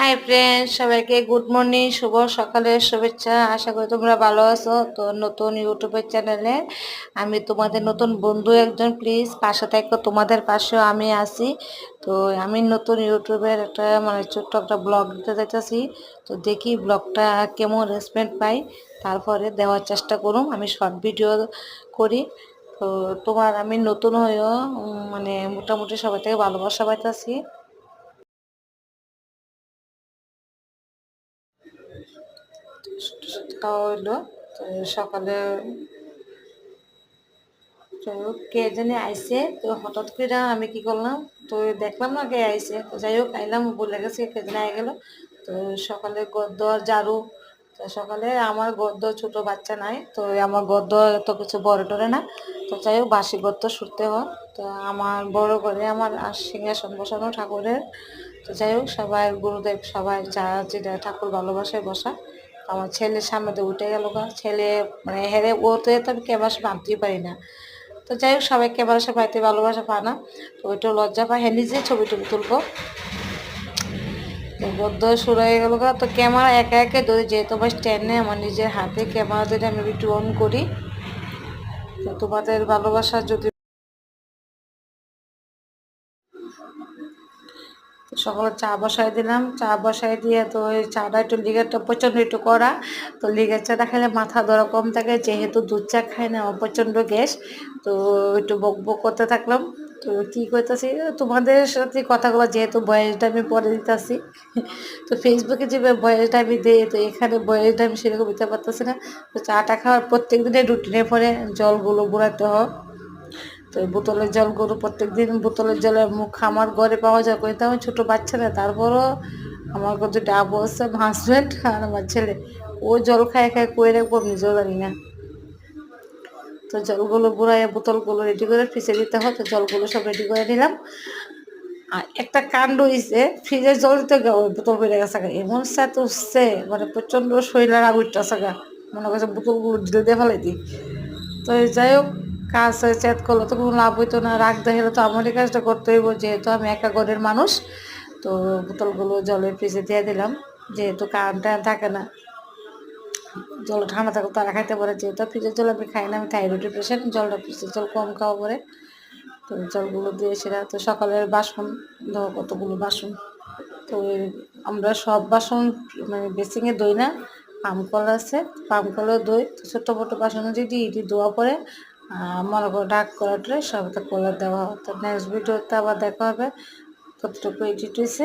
Hi friends, সবাইকে good morning, শুভ সকালের শুভেচ্ছা। আশা করি তোমরা ভালো আছো। তো নতুন ইউটিউবের চ্যানেলে আমি তোমাদের নতুন বন্ধু একজন, প্লিজ পাশে থাকো, তোমাদের পাশেও আমি আছি। তো আমি নতুন ইউটিউবের একটা ছোট্ট একটা ব্লগ দিতে চাইতেছি। তো দেখি ব্লগটা কেমন রেসপন্স পাই, তারপরে দেওয়ার চেষ্টা করুম। আমি শর্ট ভিডিও করি। তো তোমার আমি নতুন হয়েও মোটামুটি সবাই থেকে ভালোবাসা পাইতেছি। খাওয়া হইলো। তো সকালে তো কে জানি আইসে, তো হঠাৎ করে আমি কি করলাম, তো দেখলাম না কে আইসে, তো যাই হোক আইলাম, বলে গেছে কে জানি আই গেল। তো সকালে গদ্দর ঝাড়ু। তো সকালে আমার গদ্দ ছোট বাচ্চা নাই, তো আমার গদ্দ এত কিছু বড় টরে না। তো যাই হোক বাসি গদ্দ শুরতে হয়। তো আমার বড় করে আমার সিংহাসন বসানো ঠাকুরের। তো যাই হোক সবাই গুরুদেব সবাই যা যেটা ঠাকুর ভালোবাসায় বসা। তো আমার ছেলের সামনে তো উঠে গেল গা, ছেলে হেরে ও তো এত আমি ক্যামেরা ভাবতেই পারি না। তো যাই হোক সবাই ক্যামেরার সামনে পাইতে ভালোবাসা পায় না, তো ওইটা লজ্জা পায়, হ্যাঁ নিজে ছবি টবি তুলবো। তো বদ্ধ শুরু হয়ে গেল গা। তো ক্যামেরা একা একা ধরে, যেহেতু আমার স্ট্যান্ড নেই, আমার নিজের হাতে ক্যামেরা ধরে আমি একটু অন করি। তো তোমাদের ভালোবাসা যদি সকালে চা বসাই দিলাম, চা বসাই দিয়ে তো ওই চাটা একটু লিগারটা প্রচণ্ড একটু করা। তো লিগার চাটা খেলে মাথা ধরা কম থাকে, যেহেতু দুধ চা খাই না, আমার প্রচণ্ড গ্যাস। তো একটু বক বক করতে থাকলাম। তো কী করতেছি, তোমাদের সাথে কথাগুলো যেহেতু বয়সটা আমি পরে দিতেছি, তো ফেসবুকে যে বয়সটা আমি দিই, তো এখানে বয়সটা আমি সেরকম দিতে পারতেছি না। তো চাটা খাওয়ার প্রত্যেক দিনের রুটিনে পরে জলগুলো ঘুরাতে হয়। তো এই বোতলের জলগুলো প্রত্যেক দিন বোতলের জলের মুখ আমার ঘরে পাওয়া যায়, কিন্তু আমি ছোটো বাচ্চা না, তারপরও আমার ঘর দুটো আবু আছে, হাজব্যান্ড আর আমার ছেলে। ও জল খায় খায় কই রাখবো নিজেও জানি না। তো জলগুলো বুড়াইয়া বোতলগুলো রেডি করে ফ্রিজে দিতে হয়। তো জলগুলো সব রেডি করে নিলাম। আর একটা কাণ্ড হয়েছে, ফ্রিজের জল দিতে ওই বোতল বেড়ে গেছে গা, এমন স্যাত উঠছে, প্রচণ্ড শরীরের আগ উঠতেছে গা, মনে করছে বোতলগুলো ঢিলে দিয়ে ফেলাই দিই। তো যাই হোক কাজ চেত করলে তো কোনো লাভ হইতো না, রাগ দেখালে তো আমারই কাজটা করতে হইব, যেহেতু আমি একা ঘরের মানুষ। তো বোতলগুলো জলের ফ্রিজে দিয়ে দিলাম, যেহেতু কারেন্টটা থাকে না, জল ঠান্ডা থাকলে তারা খাইতে পারে, যেহেতু ফ্রিজের জল আমি খাই না, আমি থাইরয়েডের পেশেন্ট, জলটা ফ্রিজের জল কম খাওয়া পরে। তো জলগুলো দিয়ে সেটা তো সকালের বাসন ধোয়া, কতগুলো বাসন। তো আমরা সব বাসন বেসিংয়ে দই না, পাম কল আছে, পাম কলেও দই। তো ছোটো মোটো বাসন যদি এটি ধোয়া পরে মনে করো ডাক করাটা সব কলার দেওয়া হয়। তো নেক্সট ভিডিওতে আবার দেখা হবে কতটুকু এডিট হয়েছে।